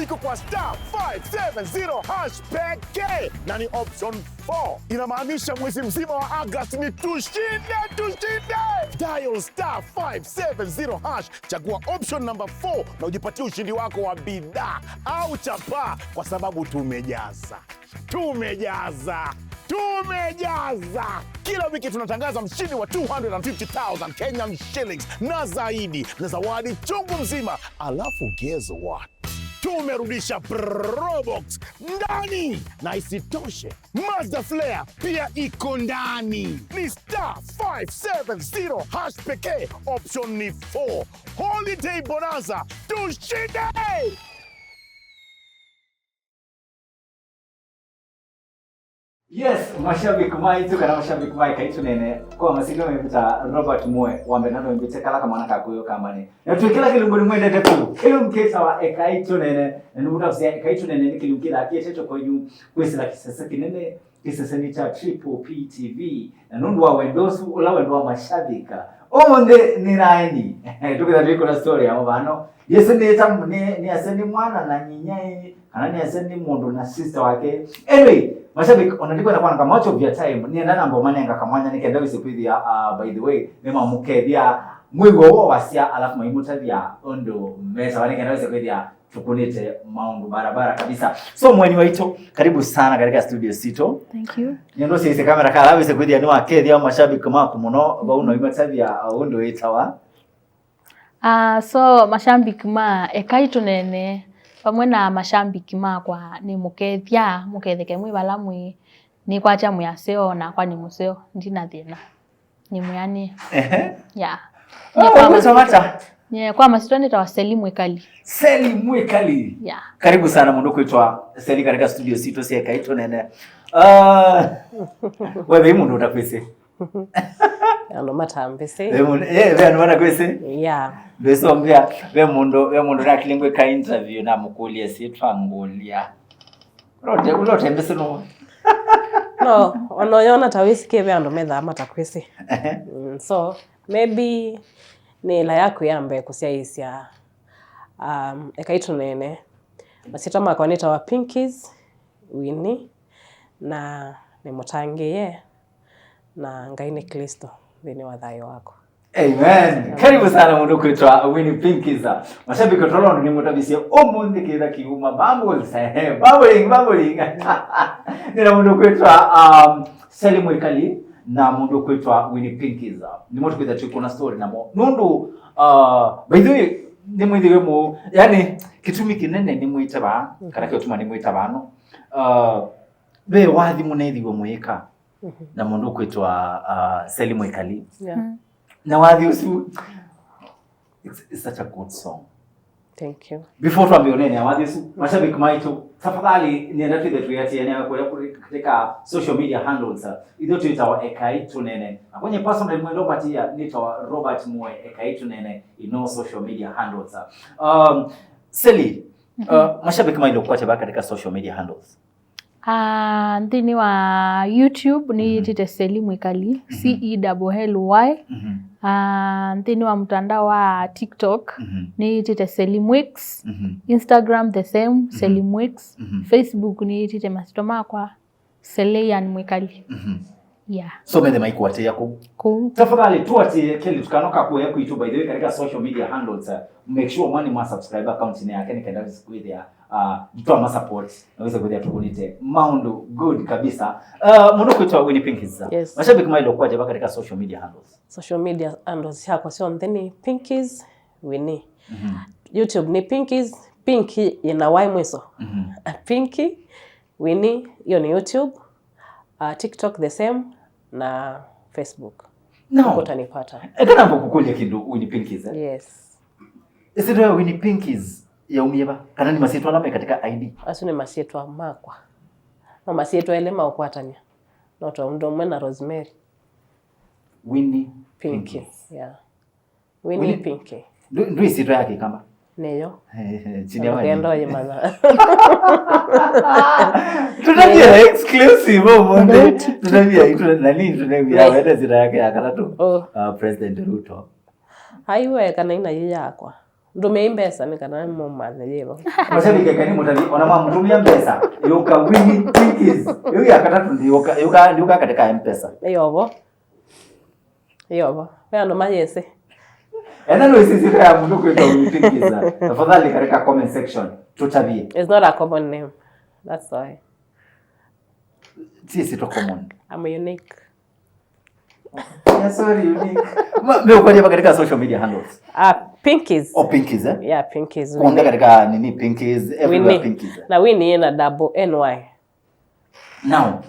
iko kwa *570# pekee na ni option 4. Inamaanisha mwezi mzima wa Agosti ni tushinde. Dial *570#, chagua option number 4 na ujipatie ushindi wako wa bidhaa au chapaa, kwa sababu tumejaza. Kila wiki tunatangaza mshindi wa 250,000 Kenyan shillings na zaidi, na zawadi chungu mzima. Alafu guess what? Tumerudisha Probox ndani, na isitoshe Mazda Flare pia iko ndani. Ni *570# pekee, option ni 4. Holiday bonanza, tushinde! Yes, mashabiki maitu kana mashabiki mai kaitu nene kwa masikio mepita Robert Mwe wambe nano mbite kala kama naka kuyo kama ne na tukila kilungoni mwende tepu kilumketa wa ekaitu nene nubuta kusia ekaitu nene kilumkira akiyetecho kwa yu kwesi la kisasa kinene kisasa ni cha Triple P TV na nundu wa wendosu ula wendo wa mashabika omonde ni naeni tukida tuliko na story ya mbano yesu ni aseni mwana na nyinyai anani aseni mundu na sister wake. Anyway, mashabiki onandiko na kwa much of your time ni ndana ngoma nenga kamanya nikenda wisikuithia by the way mema mukethia mwigo wo wasia alafu maimutathia ondo mesa wanikenda wisikuithia tukunite maundu barabara kabisa. So mweni waito karibu sana katika studio Sito. Thank you. Nyondo sisi kamera kala wisikuithia ni wakethia mashabiki mako muno bauno imatathia ondo itawa. So mashambiki ma ekaitu nene pamwe na mashambiki makwa ni muketheke mwi balamwi ni kwacha muyaseo na kwa ni museo ndina thina ni muyani yeah kwa masitoni tawa Selimu Ekali yeah. Karibu sana mundu kuitwa Seli katika studio Sito si ekaitu nene wewe mundu utakwese ano matambese wewe wana kwese yeah beso mbia we mundu na kilingwe ka interview na mukulie sitwangulia ulote mbese no ono yona tawisike we ando metha matakwese so maybe ni la yako yambe kusiaisia ekaitu nene masita makonita wa Pinkies Winnie na ni mutangiye na ngaine Kristo thini wa thayo wako. Amen. Karibu sana mundu kuitwa Winnie Pinkies. Mashabiki tolono ni mutabisia omundi kira kiuma bubbles bubbling. Nina mundu kuitwa Selimu Ekali na mundu kuitwa Winnie Pinkies. Ni mutu kuitwa tukuna story namo. Nundu by the way ni mwithiwe mu yani kitumi kinene ni mwitaba kana kituma ni mwitaba be wathi munethiwe mwika na mundu kuitwa Selimu Ekali. Yeah. Na wathi usu it's such a good song. Thank you. Before tuambioneni wathi usu mashabiki maitu tafadhali nienda tu the tuyati eneo kwa katika social media handles hizo tuitawa Ekaitu nene kwenye personal mwendo batia nitawa Robert Mwe Ekaitu nene in social media handles. Seli mashabiki maitu kwa tabaka katika social media handles. Ndini wa YouTube ni tite Selimu Ekali CELLY. Ndini wa mtandao wa TikTok ni tite Selimwix. Instagram the same Selimwix. Facebook ni tite masitoma kwa Selian Mwekali. Yeah. So mende maikuate yako. Cool. Tafadhali tuatie kile tukanoka kwa yako YouTube by the way katika social media handles. Make sure mwani ma subscribe account ni yake nikaenda sikuithia mtoa ma support naweza kuja tukunite Moundu good kabisa. Mundu kuitwa Winnie Pinkies. Yes. Mashabiki mailo kwa jaba katika social media handles. Social media handles yako sio ndeni Pinkies Winnie. YouTube ni Pinkies Pinky ina y mweso. Pinky Winnie hiyo ni YouTube. TikTok the same na Facebook. No. Utanipata. Kana kukukulia kidu Winnie Pinkies. Yes. Is it Winnie Pinkies ya umieba? Kana ni masitwa lame katika ID? Asu ni masitwa makwa. Na masitwa elema ukwatania. Noto ndo na Rosemary. Winnie Pinky. Yeah. Winnie Pinky. Ndio isitwa yake kama? Neyo. Chini ya Ngendo yemana. Tunajia exclusive Monday. Tunajia tunajia wenda zira yake ya karatu. President Ruto. Haiwe kana ina yakwa. ndume imbesa nikana mama thejero mashabiki kani mutali ona mwa mtumia mpesa yoka winning pinkies yoki akatatu ndioka katika mpesa yobo ndo mayese ena no isisi ya mundu kwita winning pinkies tafadhali katika comment section tutabie. It's not a common name, that's why. Sisi to common. I'm unique. Yeah, sorry, unique. Mimi uko hapa katika social media handles. Pinkies. Oh, Pinkies eh? Yeah, Pinkies. Kwa katika nini Pinkies, everywhere Pinkies. Na Winnie na double NY. Now.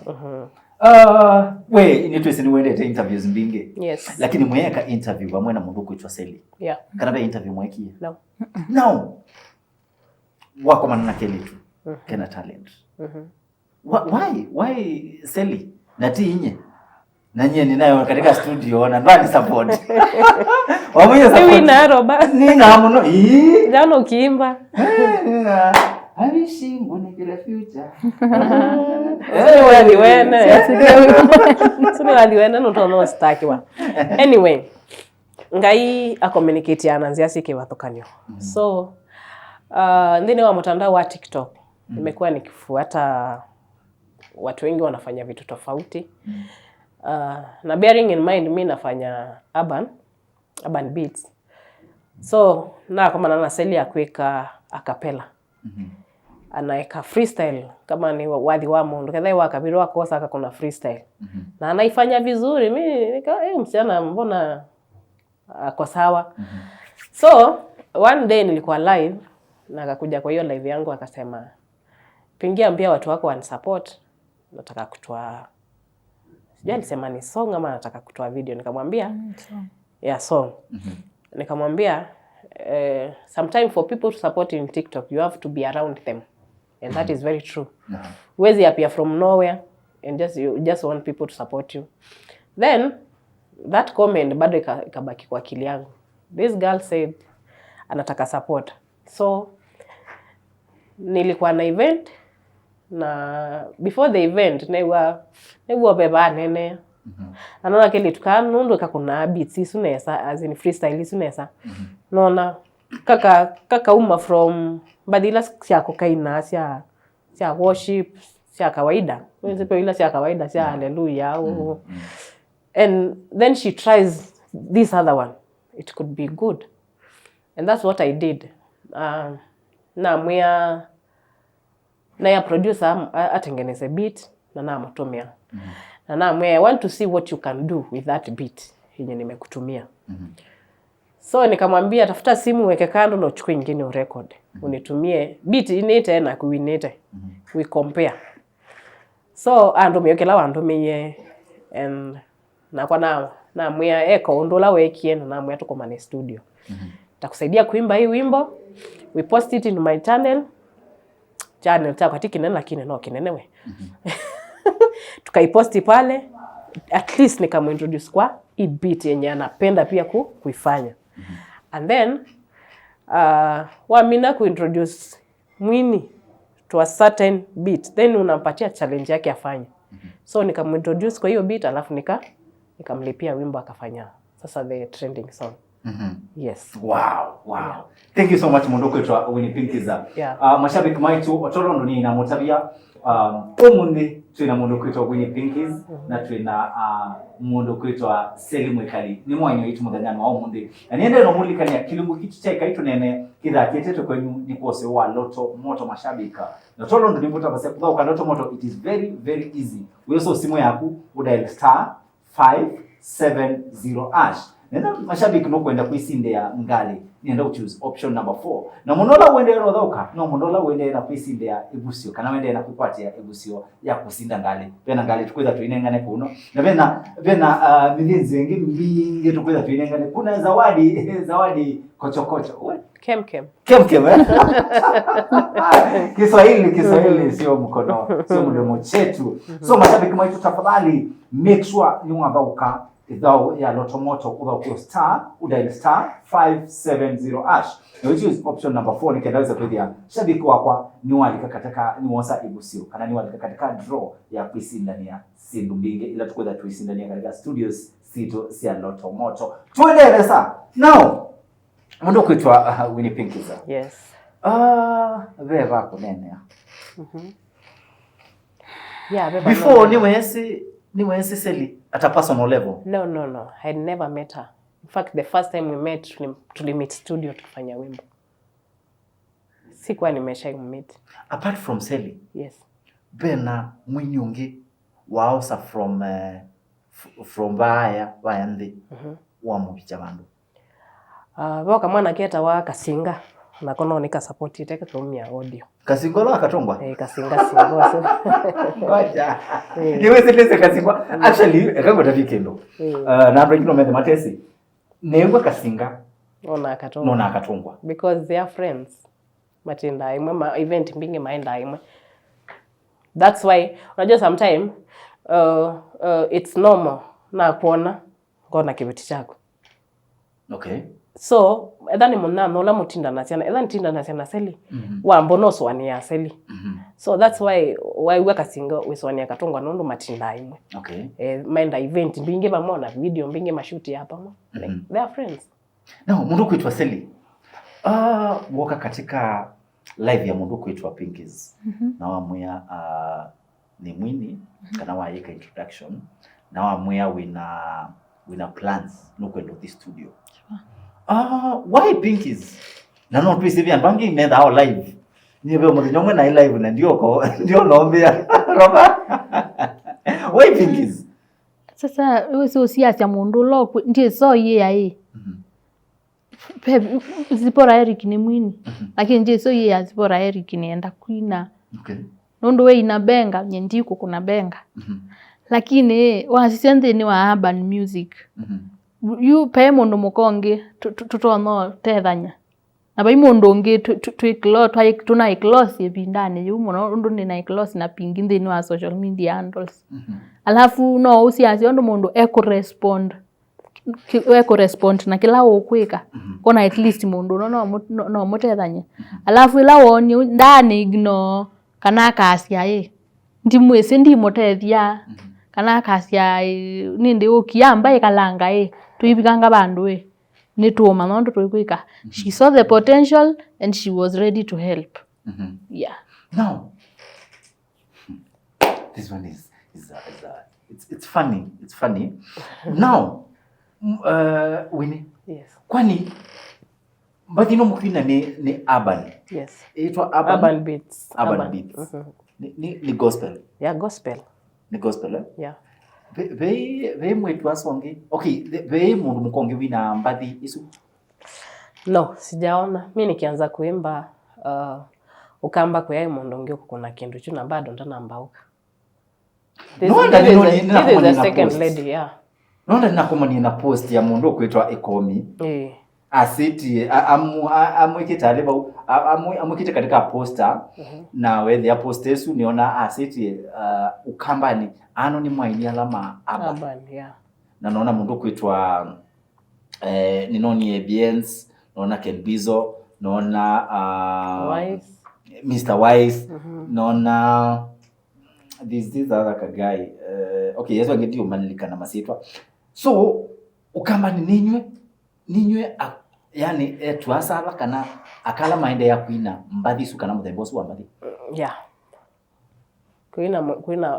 We ni twese ni wende interviews mbinge. Yes. Lakini mweka interview bamwe na mundu kuitwa Seli. Yeah. Kana ba interview mwekie? No. No. Wako manana keli tu. Kena talent. Why Seli? Nati inye. Na nyie ninayo katika studio na ndani support. Wamoja support. Mimi na roba. Ninga muno. Jana ukiimba. I wish ngone future. Suni waliwena no staki wa. Anyway, ngai a communicate ananzia sike watokanyo. So ndine wa mtandao wa TikTok nimekuwa nikifuata watu wengi wanafanya vitu tofauti. Na bearing in mind mimi nafanya urban beats. So na kama na Seli ya kuweka acapella. Anaeka freestyle kama ni wadhi wa mundu kadhaa wakabiri wakosa kuna freestyle. Na anaifanya vizuri. Mimi nika msichana mbona kwa sawa. So one day nilikuwa live na akakuja kwa hiyo live yangu akasema pingia mbia watu wako wan support, nataka kutoa sijui alisema ni song ama nataka kutoa video. Nikamwambia yeah, song. Nikamwambia sometimes for people to support in TikTok you have to be around them, and that is very true. Huwezi appear from nowhere and you just want people to support you. Then that comment bado ikabaki kwa akili yangu. This girl said anataka support. So nilikuwa na event na before the event newa beba nene. Anaona kile tukanundu kakuna beats isunesa as in freestyle isunesa. Nona kaka uma from badila sia kokaina sia worship sia kawaida. Wenzepo ila sia kawaida sia hallelujah. And then she tries this other one. It could be good. And that's what I did. Na ya producer atengeneze beat na mtumia. Na I want to see what you can do with that beat yenye nimekutumia. So nikamwambia tafuta simu weke kando na uchukue nyingine urecord. Unitumie beat inete na kuinete. We compare. So ando yokela wando meye and na kwa na mwea eko ondola wekie na mwea tuko mane studio. Takusaidia kuimba hii wimbo. We post it in my channel cha kwa tiki nene lakini no kinenewe. Tukaiposti pale, at least nikamuintroduce kwa hii beat yenye anapenda pia kuifanya. And then wamina kuintroduce mwini to a certain beat, then unampatia challenge yake afanye. So nikamuintroduce kwa hiyo beat alafu nikamlipia wimbo akafanya. Sasa the trending song. Yes. Wow. Yeah. Thank you so much mundu kwetwa Winnie Pinkies. Mashabiki maitu otorondo ni na mutabia omundi twina mundu kwetwa Winnie Pinkies na twina mundu kwetwa Seli Mwikali ni mwanyo yitu muthanyano wa omundi na niende no mulikania kilungu kitu cha kaitu nene kithakietete kwenyu ni kwose wa Loto Moto mashabika na torondo ni mbuta basi kwa Loto Moto. It is very very easy. Wewe so simu yaku udial *570#. Nenda mashabiki no kwenda kuisinde ya ngali nienda choose option number 4 na munola uende rodhoka no munola uende na kuisinde ya Ebusio kana uende na kupatia Ebusio ya kusinda ngali pena ngali tukweza tuinengane kuno na vena milinzi wengi mbinge tukweza tuinengane kuna zawadi kochokocho kem Kiswahili sio mkono sio mdomo chetu. So mashabiki mwetu tafadhali make sure ni mwadhauka idhao ya Loto Moto udhao udial *570#, which is option number 4. Nikendaweza kudia shabiki wakwa niwalika katika niwosa Ebusio kana niwalika katika draw ya kuisindania sindu mbinge ila tukweza tuisindania katika studios sito sia Loto Moto. Tuendelee sasa. Now Mundu kwitwa Winnie Pinkiza. Yes. Veva kunene. Yeah, beba. Before ni wesi Sally at a personal level. No. I had never met her. In fact, the first time we met, tulimit studio tukifanya wimbo. Sikuwa nimeshaimmeet. Apart from Sally. Yes. Bena mwinyungi waosa from baya ndi wa mubicha bandu. Boka mwana keta wa Kasinga nakono nika support iteka tumia audio. Kasinga la katongwa? Kasinga singo. Ngoja. Niwe sitese Kasinga. Actually ekango tavikendo. Na break no matesi. Nengwa Kasinga. Ona akatongwa. Because they are friends. Matinda imwe event mbingi maenda imwe. That's why unajua sometimes it's normal na kuona ngona kibeti chako. Okay. So edani munana ola mutinda na cyana edani tinda na cyana Sally wa mbono swani ya Sally. So that's why we Kasinga we swani ya katongwa nondo matinda imwe. Okay. Maenda event mbingi bamona video mbingi mashuti hapa mo. Like they are friends. No, mundu kuitwa Sally. Woka katika live ya mundu kuitwa Pinkies. Na wamwea ni mwini kana waika introduction. Na wamwea wina plans nukwendo the studio. Why Pinkies? Na no tuisivia mbangi nenda hao live. Niwe mudhinyomwe na live na ndio naombea. Roba. Why Pinkies? Sasa wewe sio siasa mundu lo ndiye so yeye Zipora Eric ni mwini. Lakini ndiye so yeye Zipora Eric ni enda kuina. Okay. Nondo we ina benga nyendiko kuna benga. Lakini wasisende ni wa urban music. You pay mundu mukonge tutono tethanya. Na bai mundu ngi tuna iclose yebindane yu mundu ni na iclose na pinginde ni wa social media handles. Alafu no usiasi ondo mundu correspond na kila ukwika kona at least mundu no mutethanya. Alafu ila woni ndani igno kana kasia ndi mwese ndi mutethia kana kasia nindi ukiamba ikalanga tuibikanga bandu ni tuoma nondo tuikwika. She saw the potential and she was ready to help. Yeah. Now this one is it's funny. It's funny. Now Winnie. Yes. Kwani mbadino mukina ni urban. Yes. Itwa urban beats. Urban beats. Ni gospel. Yeah, gospel. Ni gospel. Yeah. Ve mwetu asonge. Okay, ve mundu mukonge wina mbadi isu. No, sijaona. Mimi nikianza kuimba ukamba kwa yeye mundu ngio kuna kindu chuna bado ndanambauka. This is the second lady, yeah. Nonda nakomani na post ya mundu kwitwa Ekomi. Asiti amwekita leba amwekita katika poster na whether ya postesu niona asiti ukambani ano ni mwaini alama urban, yeah. Na naona mundu kwitwa ninoni Ebiens, naona Ken Bizo, naona Wise. Mr. Wise, naona this other guy. Okay, yeso ngeti umanilika na masitwa. So ukamba ni ninywe yani tuasala kana akala maende ya kuina mbadi su kana muthembosu wa mbadi. Yeah.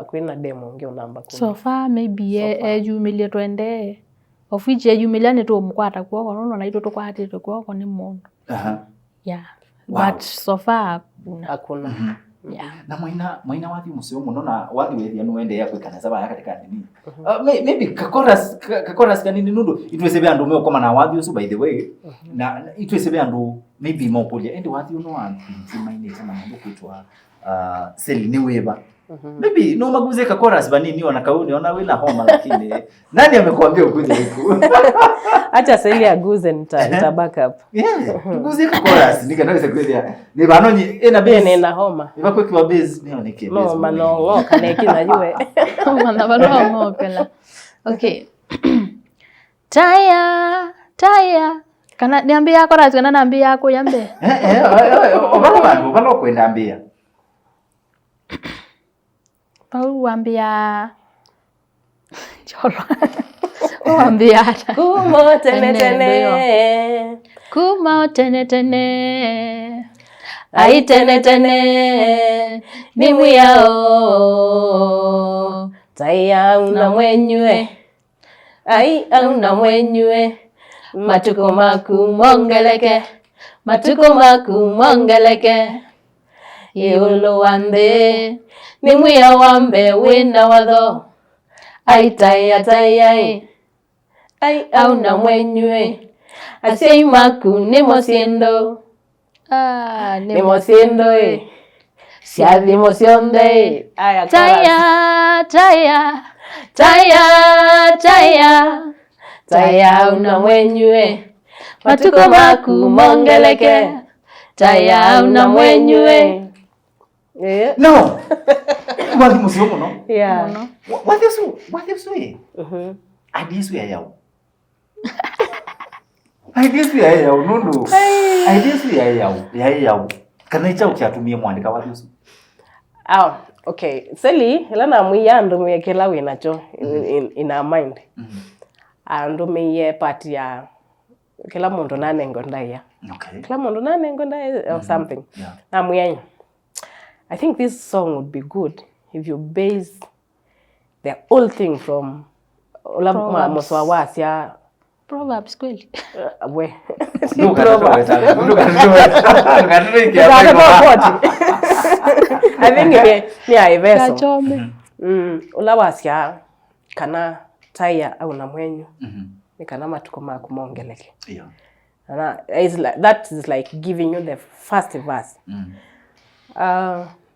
Kuina demo ngeo namba kuna. So far maybe jumilia twende. Of which jumilia ni tu mkwata kwa nono na ito tukwati kwa ni mundu. Yeah. Wow. But so far hakuna. Yeah. Na mwaina wathi museo muno na wathi wethi anu wende yakwe kana saba katika nini. Maybe kakoras kanini nundu itwesebe andu me koma na wathi usu by the way. Na itwesebe andu maybe mopolia endi wathi uno anti maine sana mundu kwitwa Sally ni weba. Maybe no maguze kakoras banini ona kauni ona wila homa lakini nani amekuambia ukuje huko? Acha Sally aguze nita backup. Yeah, tuguze kakoras nikanaweza kwenda. Ni banoni ena base na homa. Ibakwe kwa base ni oneke base. No mano kana kina yue. Mana balo ngopela. Okay. Taya. Kana niambia chorus kana naambia yako yambe. Obalo kwenda ambia. Pau wambia cholo. Wambia kumo tene kuma tene tene ai tene tene nimu yao taya una mwenywe ai una mwenywe matuko makumongeleke Yolo wande nimu ya wambe wina wadho ai taya ai una mwenywe asei maku nimo siendo siadhi emoción de taya una mwenywe matuko makumongeleke taya una mwenywe. No. Wadi musio no? Yeah. Wadi su ye? Adisu ya yao. Adisu ya yao nundu. Adisu ya yao. Kana icha ukiatumia mwandika wadi su. Okay. Seli, ilana mwiya ndo mwekela winacho in our mind. Ando mwiye party ya kila mundu nanengo ndaya. Okay. Kila mundu nanengo ndaya or something. Yeah. Na mwiya. I think this song would be good if you base the whole thing from Moswawasia. Proverbs kweli. We. I think ni aiveso. Kachome. Ulawasia kana taya au na mwenyu. Ni kana matuko makumongeleke. Yeah. That is like giving you the first verse.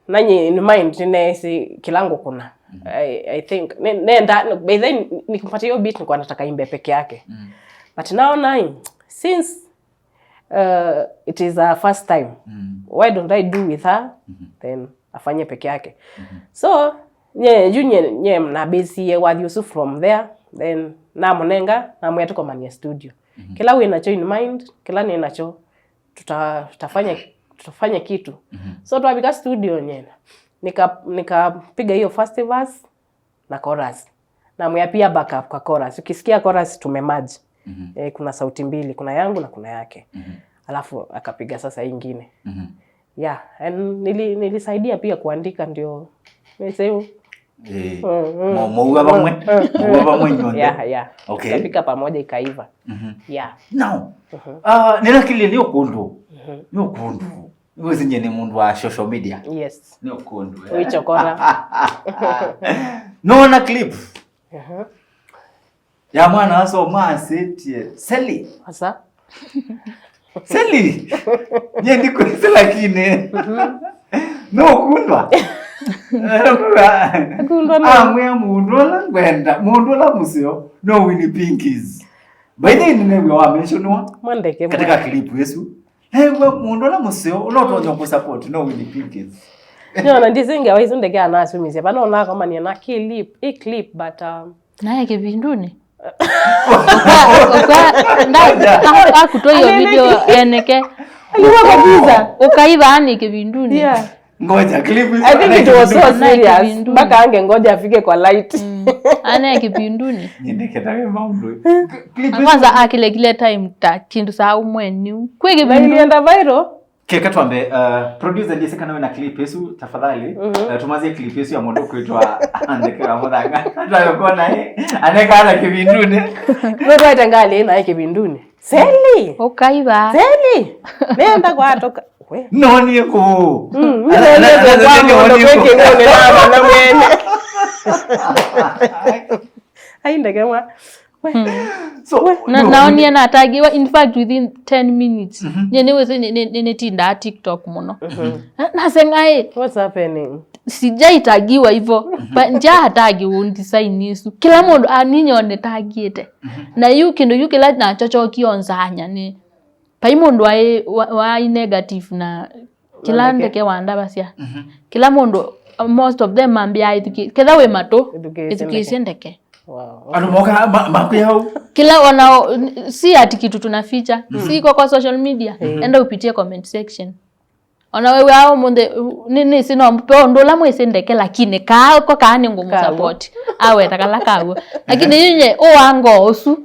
Nanyi in mind nesi kilango kuna. I think nenda by then nikupatia hiyo beat nilikuwa nataka imbe peke yake. But now since it is our first time, why don't I do with her? Then afanye peke yake. So nye na base ye Wadhi Yusuf from there, then na monenga na mwetu kwa mania studio. Kila we inacho in mind, kila ni inacho tutafanya kitu. So tuwabika studio nyena. Nika piga hiyo first verse na chorus. Na mwya pia backup kwa chorus. Ukisikia chorus tumemerge. Kuna sauti mbili, kuna yangu na kuna yake. Alafu akapiga sasa ingine. Yeah, and nilisaidia pia kuandika ndio. Niseu. Mwa bamwe nyonde. Yeah. Okay. Kapika pamoja ikaiva. Yeah. Now. Nina kile ni okundu. Ni okundu. Wewe ni mundu wa social media. Yes. Ni okundu. Uichokora. No na clip. Ya mwana aso mwasetie. Seli. Asa? Seli. Nye ni kwese lakini. No kundwa. Kundwa na. Amwe mundu la ngwenda. Mundu la musio. No Winnie Pinkies. By the way we wa mentionwa. Mwandeke. Katika clip yesu. Hewe mundu la musio. Uloto ku support no Winnie Pinkies. No, ndizinga waizundeke anasumizia. Bana ona kama ni na clip but naye kibinduni. Akutoa hiyo video eneke. Ukaiva ani kibinduni. Yeah. Ngoja clip I think it was so serious. Baka ange ngoja afike kwa light. Ana kibinduni. Nyendeke tawe maundu. Kwanza akile time ta kindu sa umweni. Kwege Bali enda viral. Keka tuambe producer ndiye sekana na clip yesu tafadhali tumazie clip yesu ya mondo kuitwa andeke wa modanga atakuwa naye aneka ana kibinduni wewe atangali na kibinduni Seli ukaiva Seli nenda kwa toka we noni ko nenda kwa mondo kweke ngone na mwene ainda kama so naonia na tagiwa in fact within 10 minutes nyeneweze netinda TikTok muno nasengae what's happening sijaitagiwa hivyo nja hatagi undesign yesu kila mundu aninyone tagiete na yukindo kila na chocho kionzanya ni pai mundu wa negative na kila ndeke wanda basia kila mundu most of them ambia ketha we mato education ndeke. Wow. Anumoka maku yao. Kila wanao si ati kitu tunaficha. Si kwa social media. Enda upitie comment section. Ona wewe hao munde nini sino mpe ndola mwese ndeke lakini kwa kaani ngumu support. Awe takala kawo. Lakini yinye o wango osu.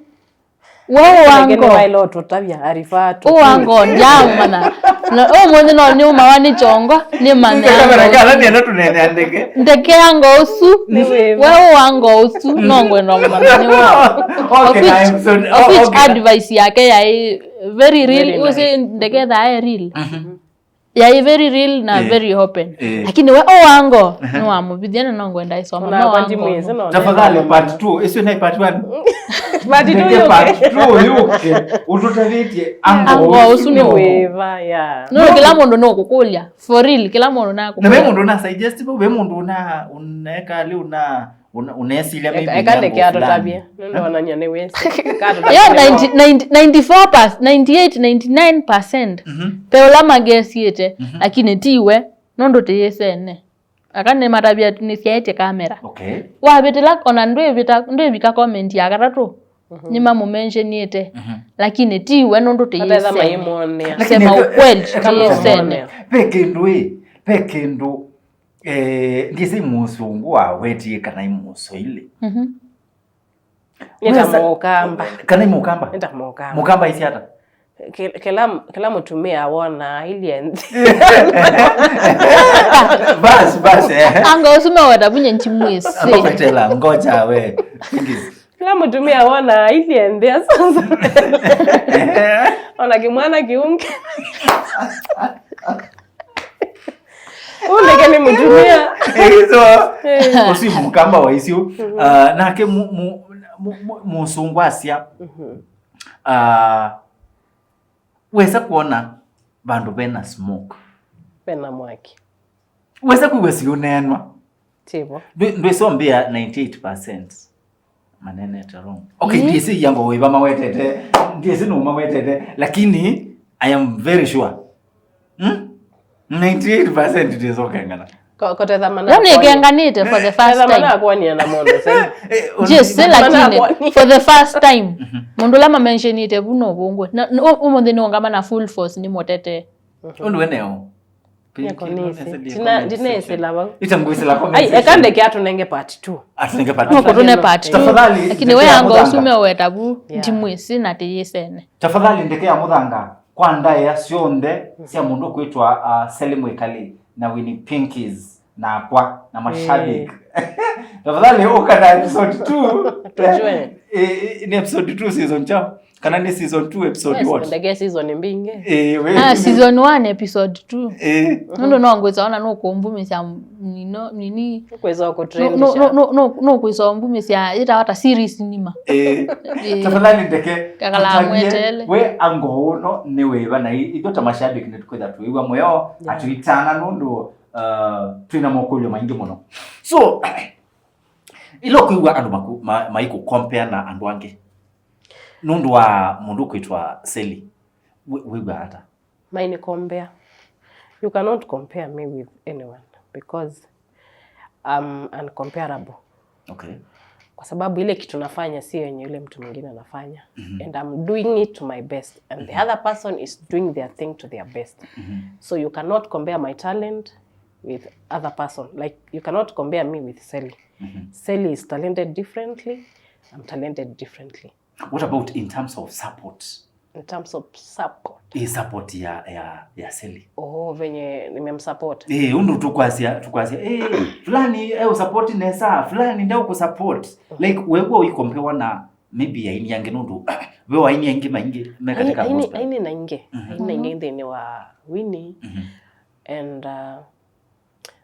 wewe wango wailo tutabia arifatu wango njamana na mwenye no ni umawani chongo ni mane kamera kala ni ndo tunene andeke ndeke yango usu wewe wango usu nongwe no mana ni which advice yake ya very real usi ndeke da real ya very real na very open lakini wewe wango ni wamubidhiana nongwe ndai soma na kwanji mwezi no tafadhali part 2 isiyo na part 1 but part 2 yuke ututavitie ango usu ni weva ya no kila mundu no kukulia for real kila mundu na na wewe mundu una suggest wewe mundu unaweka ali unesilia maybe ekande kiato tabia ndo wananya ne wesi yeah 94% 98 99% peola magesi yete lakini tiwe nondo teyesene akane matabia tunisiaite kamera okay wabetela kona ndo bika comment ya katatu ni mamu mention yete lakini tiwe nondo teyesene sema ukweli teyesene pekendu ngisi musungu aweti kana imuso ile nitamokamba kana imukamba mukamba isi hata kila mtumia awona ili bas anga usume watapunye nchimwisi ngopetela ngoja we kila mtumia awona ili endea sasa ona kimwana kiunge ule ni mtumia hizo usi mukamba wa isio nake musungwasia wesa kuona bandu bena smoke bena mwaki wesa kuwesi unenwa tibo ndo isombia 98% manene wrong okay ndisi yango weba mawetete ndisi no mawetete lakini I am very sure 98% it is okay ngana kote dhamana yani ikianganite for the first time dhamana kwa ni na mondo sasa yes lakini for the first time mundu lama mention ite buno bongwe umonde no ngama na full force ni motete undu weneo dinese laba itangwise la comment ai ekande kiatu nenge part 2 atunenge part no kotone part 2 tafadhali lakini wewe anga usume wetabu ndimwisi na teyesene tafadhali ndeke ya muthanga kwa ndaye ya sionde sia mundu kwitwa Selimwe Kali na Winnie Pinkies na kwa na mashabiki tafadhali ukana episode 2 ni episode 2 season chao kana ni season 2 episode what ndege season mbinge season 1 episode 2 ndo no ngwezaona no kumbumisa nini kweza ko trend no kweza mbumisa ita hata series nima tafadhali ndeke kakala mwetele we angono ni weba na itota mashabiki netukweza tuiwa moyo atuitana nundu twina mokulyo maingi muno so ilo kuiwa andu maiko compare na andu ange nundu wa mundu kwitwa Seli wiba hata mine compare you cannot compare me with anyone because I'm uncomparable okay kwa sababu ile kitu nafanya sio yenye yule mtu mwingine anafanya and I'm doing it to my best and the other person is doing their thing to their best so you cannot compare my talent with other person like you cannot compare me with Seli Seli is talented differently I'm talented differently. What about in terms of support? In terms of support. Support ya Seli. Venye nimemsupport. Undu tukwasia fulani support nesa fulani ndio kusupport. Like wewe ukompewa na maybe yaini yange nundu wewe yaini yange maingi mekatika gospel. Yaini na inge. Yaini inge ndene wa Winnie and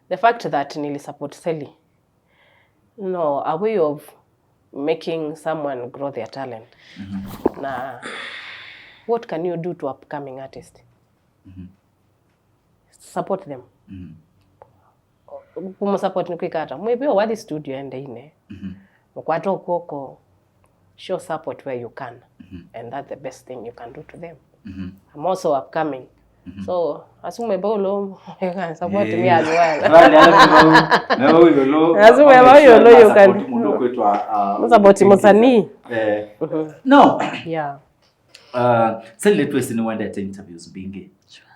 the fact that nili support Seli. No, a way of making someone grow their talent. Na what can you do to upcoming artist? Support them. Support ni kwikata. Maybe wadi studio ende ine. Mkwato koko show support where you can. And that's the best thing you can do to them. I'm also upcoming. So asume bolo you can support me as well. Asume bolo you can mundu kwitwa support musani. No. Yeah. Seli twese ni wanda at interviews bingi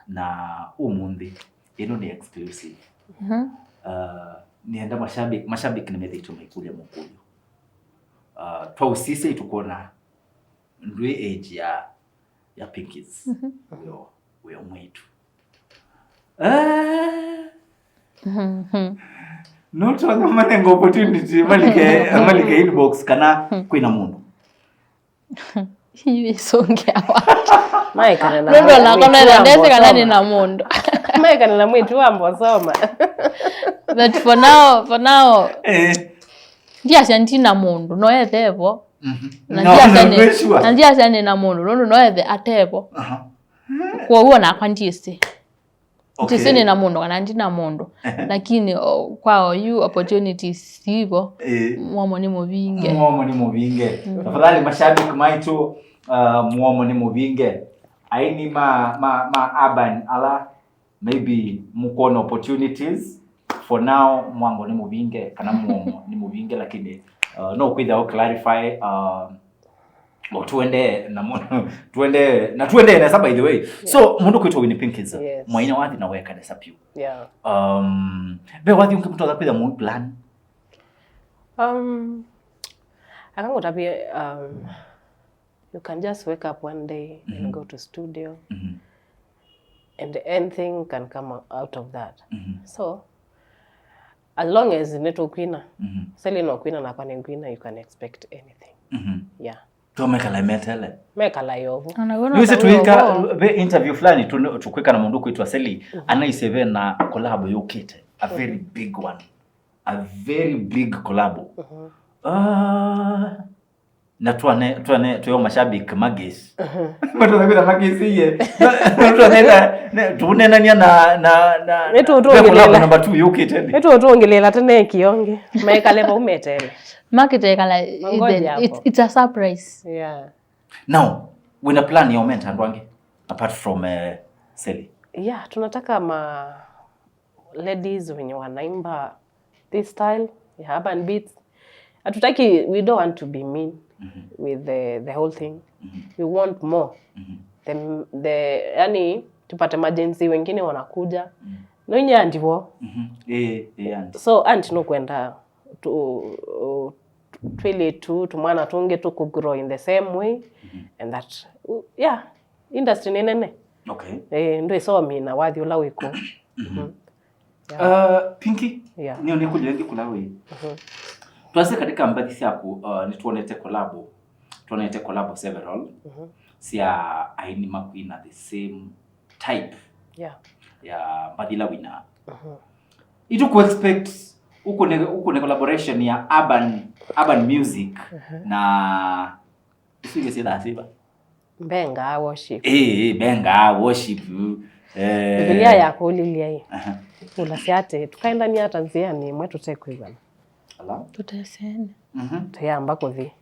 na umundi ino ni exclusive. Nienda mashabiki nimethito maikulia mkuyo. Twa usise tukona ndwe age ya Pinkies. Wewe mwetu. Not on the money opportunity malike inbox kana kwina mundu. Hivi songea wapi? Maika na Ndio na kona ndese kana ni na mundu. Maika na mwitu ambo soma. But for now ndia shanti na mundu no ethevo. Na ndia shanti na mundu no ethe atevo. Kwa huo na kwanjisi. Tisini na mundu kana ndi na mundu. Lakini kwao you opportunities hivyo mwomo ni muvinge. Tafadhali mashabiki maitu mwomo ni muvinge. Aini ma urban ala maybe mukono opportunities. For now mwango ni muvinge kana mwomo ni muvinge, lakini no kwida clarify tuende na by the way. So mundu kwitwa Winnie Pinkies. Mwaina wathi na weka desa piu. Be wathi ungemtoza kwida mu plan. Akango tabia you can just wake up one day and go to studio and anything can come out of that. So as long as neto kwina seli no kwina na kwani kwina, you can expect anything. Tumekala metele. Mekala yovu. Yuzi tuika be interview flani tukweka na mundu kuitwa Seli anaiseve na collab yokete. A very big one. A very big collab. Na tuyo mashabiki magesi. Matu na magesi ye. Tuone nani na collab number 2 yokete. Eto tuongelela tena kionge. Mekale pa umetele. Market kala it's a surprise. Now, when a plan your mentor Ndwange apart from Seli. Tunataka ma ladies wenye wanaimba this style, urban beats. Hatutaki, we don't want to be mean with the whole thing. We want more. Yani tupate majenzi wengine wanakuja. No nya andiwo. So anti no kwenda to twili tumwana tunge to grow in the same way and that industry nene. Ndo so mina wathi ula wiko. Pinky ni onekujengi kulawe. Tuanze katika mbadisi yako ni tuonete collab several. Sia aini makwina the same type. Ya badila wina. Itu ku expect uko ne collaboration ya urban music na isige sida siba benga worship. Benga worship. Biblia yako lilia hii. Ulasiate tukaenda ni hata nzia ni mwetu tekwiza. Ala tutasene. Tuyamba ko vi.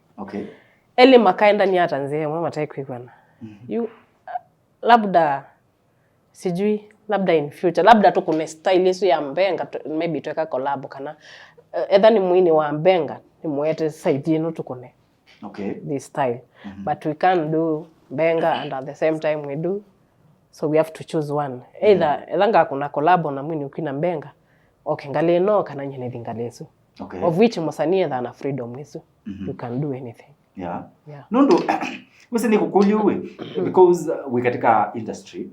Eli makaenda ni hata nzia mwa tekwiza. You labda sijui labda in future labda tu kuna style isu ya mbenga maybe tuweka collab kana either ni mwini wa mbenga ni mwete side no tukone this style but we can't do benga and at the same time we do, so we have to choose one either elanga kuna collab na mwini ukina mbenga ngale no kana nyene thingalesu of which mosanie than a freedom isu you can do anything. Nondo wese ni kukuliwe because we katika industry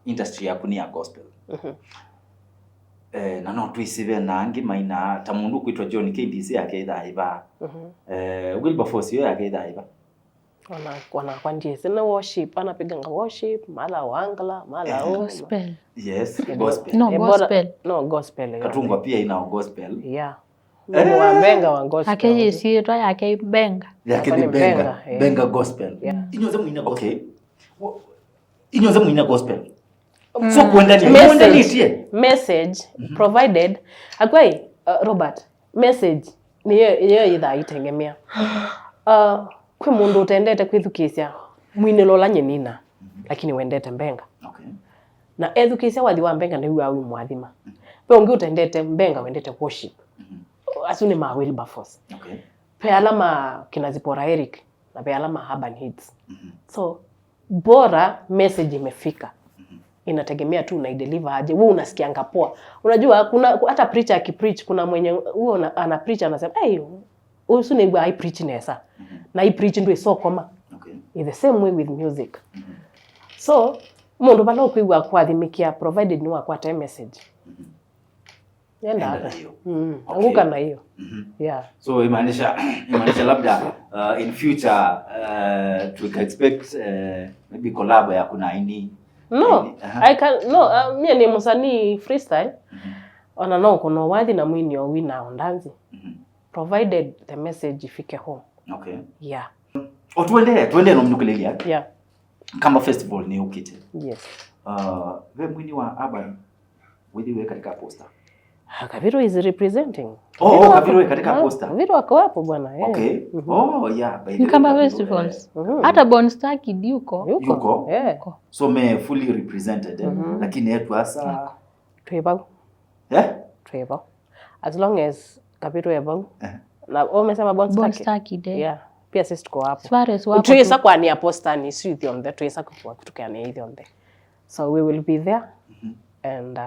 industry ya kunia gospel. Na no twisive nangi maina tamundu kuitwa John KDC yake idaiba. Wilberforce yake idaiba. Wana kwandie sina worship anapiga worship mala wangala mala gospel. Yes, gospel. No gospel. Katungwa pia ina gospel. Mungu wa mbenga wa gospel. Akeye si to yake benga. Yake ni benga. Benga gospel. Inyoze muina gospel. Inyoze muina gospel. So kuenda ni message provided akwai Robert message ni yeye idha itengemea kwe mundu utendete kwithukisia mwine lola nyenina lakini wendete mbenga na edukisia wathi wa mbenga ni wa mwathima pe ungi utendete mbenga wendete worship asuni ma Wilberforce pe alama kinazipora Eric na pe alama urban hits so bora message imefika inategemea tu una deliver aje wewe unasikianga poa. Unajua kuna hata preacher akipreach kuna mwenye huo ana preach anasema usuni gwa preach nesa na I preach ndo isokoma. Okay. In the same way with music. So mundu bala ukwigwa kwathimikia provided ni wakwata message. Yenda hiyo. Anguka na hiyo. Yeah. So imaanisha labda in future to expect maybe collab ya kuna ini. No, I can mie ni musanii freestyle. Ona no kono wathi na mwini o wina ondanzi. Provided the message ifike home. Okay. Yeah. Tuende no mnukulelia. Yeah. Kamba festival ni ukite. Yes. We mwini wa Urban wewe katika poster. Kabiru is representing. Kabiru katika poster. Kabiru wako hapo bwana. Okay. Yeah. Ni Kamba festivals. Hata Bonstar Kid yuko. Yeah. So me fully represented. Lakini yetu hasa Tweba. Tweba. As long as Kabiru yabo. Na umesema Bonstar Kid. Yeah. Pia sisi tuko hapo. Swares wapo. Tuisa kwa ni poster ni sisi on the tuisa kwa kutoka ni hiyo on the. So we will be there and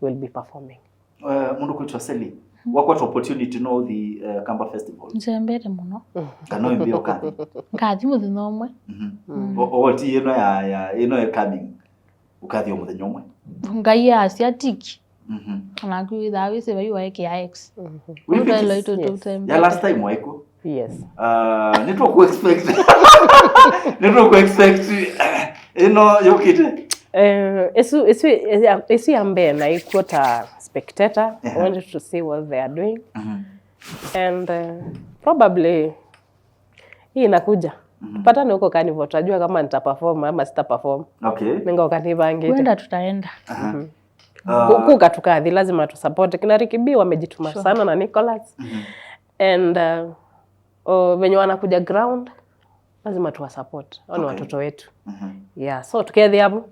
we'll be performing. Mundu kuitwa Seli. What opportunity to know the Kamba festival? Nzembere muno. Kano mbio kathi. Kathi muthenya umwe. Ti ino ya coming. Ukathi muthenya umwe. Ngai ya asiatiki. Kana kuitha wise bai wa KX. Ya last time waiko? Yes. Nitwa ku expect yokite. Esu ambe na ikuota spectator. I wanted to see what they are doing. And probably hii inakuja. Tupatane huko Carnival, tutajua kama nitaperform ama sitaperform. Okay. Ninga ukanipange. Kwenda tutaenda. Kuka tukathi lazima tu support. Kina Rikibi wamejituma sana na Nicholas. And wenye wanakuja ground lazima tuwa support. Wao watoto wetu. Yeah, so tukethi hapo.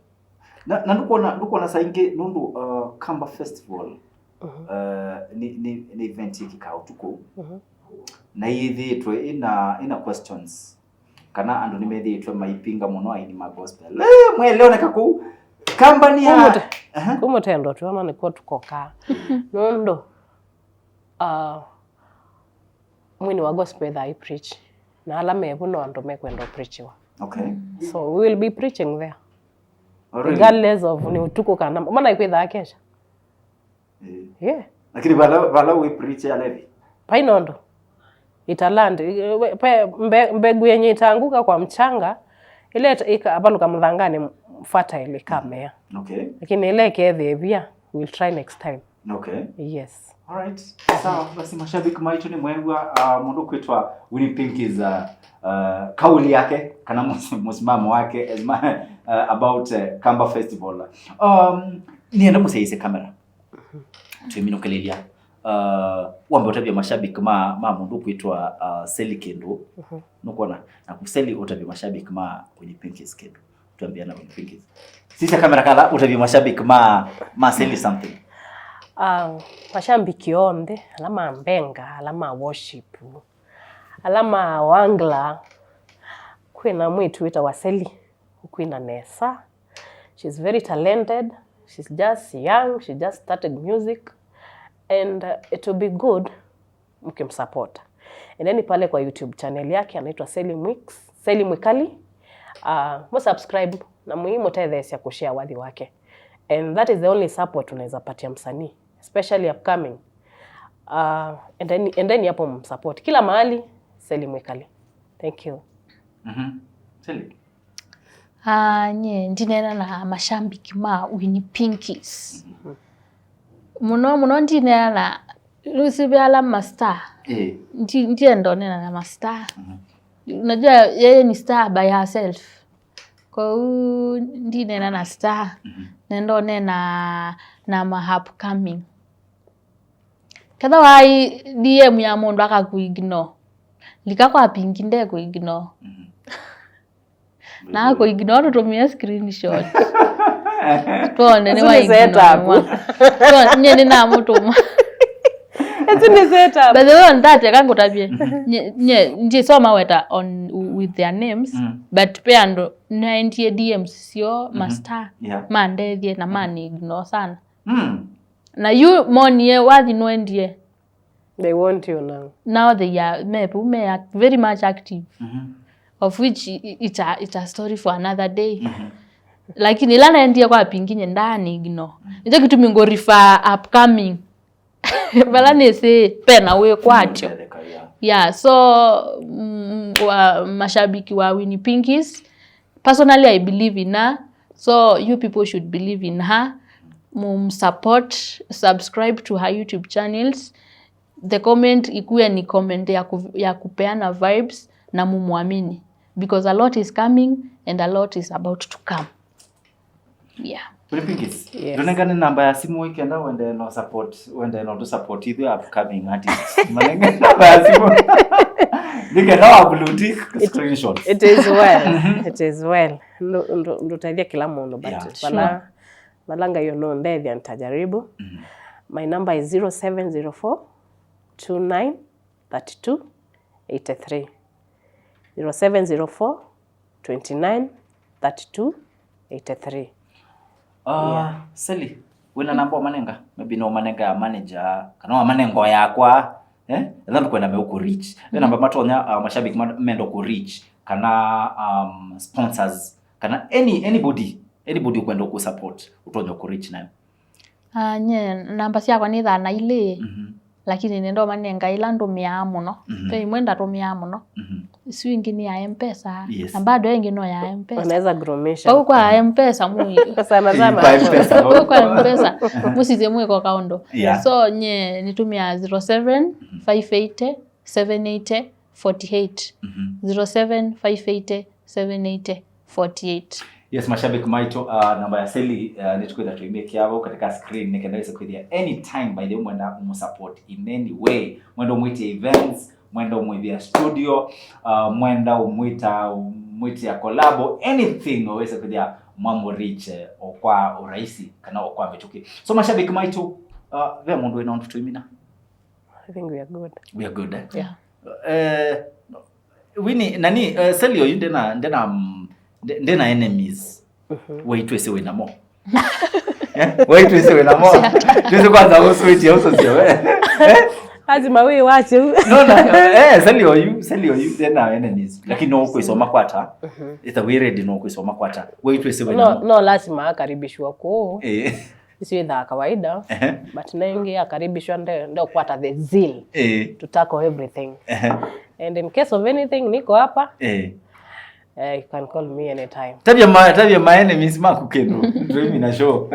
Na nuko na sainge nundu Kamba festival. Ni event ikikao tuko. Na hithi twe ina questions. Kana andu nimethitwe maipinga muno aini ma gospel. Mweleoneka ku Kamba ni ya kumutendo tuona ni kwa tukoka. Nondo mwini wa gospel that I preach. Na alame buno andu mekwenda preachiwa. Okay. So we will be preaching there. Really? Regardless of ni utuko kana maana ikwitha kesha. Yeah. Lakini bala we preach ya levi. Painondo. Italand mbegu yenye itaanguka kwa mchanga ile abaluka mudhangani fertile kamea. Okay. Lakini ile kethe pia we'll try next time. Okay. Yes. All right. Sawa, basi mashabiki maitu ni mwengwa mundu kwitwa Winnie Pinky's kauli yake kana msimamo wake about Kamba festival. Nienda musaise kamera. Tuiminokelelea. Wambe utabia mashabiki ma mundu kwitwa Seli Kendo. Nukuona na kuseli utabia mashabiki ma Winnie Pinky's Kendo. Tuambia na Winnie Pinky's. Sisi kamera kala utabia mashabiki ma Seli something. Mashabiki onde alama mbenga alama worship alama wangla kwina mwitu wita Waseli kwina Nesa. She's very talented, she's just young, she just started music and it will be good mkimsupport. And then pale kwa YouTube channel yake anaitwa Seli Mwikali. Mo subscribe na muhimu tethesi ya kushare wadhi wake. And that is the only support unaweza patia msanii, especially upcoming. And then yapo msupport kila mahali Seli Mwikali. Thank you. Seli. Nye ndinena na mashambiki ma Winnie Pinky's. Muno ndinena na Lucibiala Master. Ndiye ndonena na Master. Unajua yeye ni star by herself. Kwa ndinena na star. Nendone na upcoming. Kada wai DM ya mundu akakuignore. Likakwa pingi nde kuignore. Na kuignore tumia screenshot. Tuone ni wai ignore. Nye ni na mutuma. Eti ni setup. But the one that kangu tabie. Nje soma weta on with their names but pia ndo 90 DMs sio Master. Mandethie na mani ignore sana. Na you monie wathi nwendie. They want you now. Now they are very much active. Of which it's a story for another day. Lakini ila naendia kwa pinginye ndani gino. Nje kitu mingo refer upcoming. Bala nese pena we kwacho. Yeah, so mashabiki wa Winnie Pinkies, personally I believe in her. So you people should believe in her. Support, subscribe to her YouTube channels. The comment ikuwe ni comment ya kupeana vibes na mumuamini. Because a lot is coming and a lot is about to come. Yeah. Winnie Pinkies. Yes. Dunengane namba ya simu weekend wende no support either upcoming artists. Manenge namba ya simu. Nika na blue tick screenshots. It is well. It is well. Ndo taidia kila mundu but yeah, balanga you know ndethia nitajaribu. My number is 0704 29 32 83. 0704 29 32 83. Sally, wina namba manenga? Maybe no manenga manager, kana manengo yakwa, ndio kwenda meuko reach. Namba matonya mashabiki mendo ku reach, kana sponsors, kana anybody kwenda ku support, utonyo ku reach nayo. Nye namba cia kwa ni thana ile. Lakini nendo manenga ila ndomia muno. Pe mwenda tumia muno. Swingi ni ya M-Pesa. Yes. Na bado wengi no ya M-Pesa. Unaweza gromesha. Au kwa M-Pesa mui. Sana. Kwa M-Pesa. Musize mui kwa kaundo. Yeah. So nye nitumia 07 580 780 48. 07 580 780 48. Yes, mashabiki maito namba ya Sally nitukwenda tuimie kiao katika screen nikaendelea kuidia anytime by the way mwenda support in any way. Mwenda umwiti events, mwenda umwibia studio, mwenda umwiti ya collabo, anything uweze kudia mambo reach kwa urahisi kana kwa metuki. So mashabiki maito vya mundu ina tuimina. I think we are good. We are good. Yeah. Winnie nani Sally oyu ndena enemies. Wait wese we namo. Wait wese we namo. Tuweze kwanza uswitch also sio. Lazima wewe wache. No. Sally oyu ndena enemies. Lakini no kuisoma kwata. It's a weird no kuisoma kwata. Wait wese we namo. No lazima akaribishwa kwa. Isiwe dha kawaida. But nengi akaribishwa ndio kwata the zeal. To tackle everything. And in case of anything niko hapa. You can call me anytime. Tabia my enemies makukeno. Ndio mimi na show.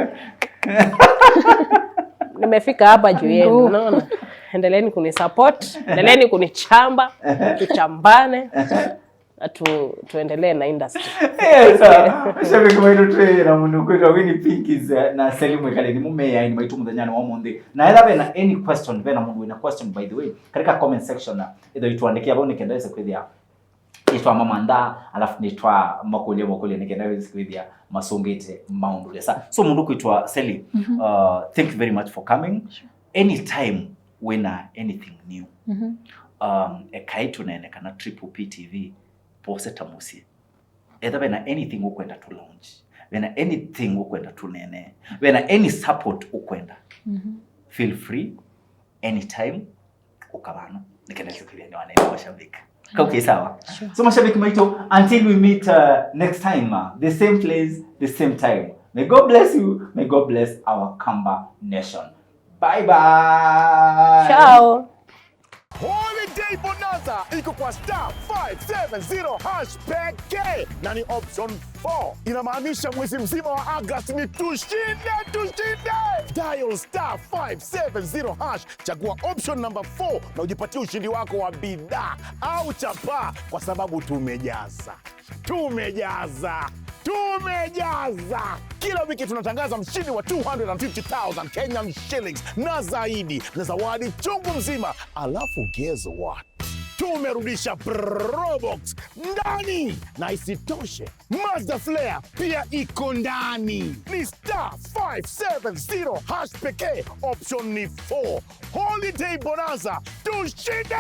Nimefika hapa juu yenu, unaona? Endeleeni kunisupport, endeleeni kunichamba, tuchambane. Tuendelee na industry. Shabiki mwetu twe na mundu kwetwa Winnie Pinkies na Sally mwekale ni mumeya ni maitu muthanyana wa monde. Na ela bena any question bena mundu ina question by the way katika comment section either ituandikia hapo nikendeleza kwithia itwa mamanda alafu nitwa makulia nikendeleza kwithia masongete maundu sa. So mundu kwitwa Sally thank you very much for coming. Anytime when anything new ekaitu nene kana Triple P TV pose tamusi either when anything ukwenda to launch when anything ukwenda to nene when any support ukwenda feel free anytime ukabano nikendeleza kwithia ni wanene mashabiki. Okay, sawa. So mashabiki maito, until we meet next time, the same place, the same time. May God bless you. May God bless our Kamba nation. Bye-bye. Ciao. Holiday Bonanza iko kwa *570 #K na ni option 4. Inamaanisha mwezi mzima wa August ni tushinde. Dial *570 chagua option number 4 na ujipatie ushindi wako wa bidhaa au chapa, kwa sababu tumejaza. Kila wiki tunatangaza mshindi wa 250,000 Kenyan shillings na zaidi na zawadi chungu mzima. Alafu guess what? Tumerudisha Probox ndani, na isitoshe Mazda Flare pia iko ndani. Ni *570 #pekee, option ni 4. Holiday Bonanza, tushinde!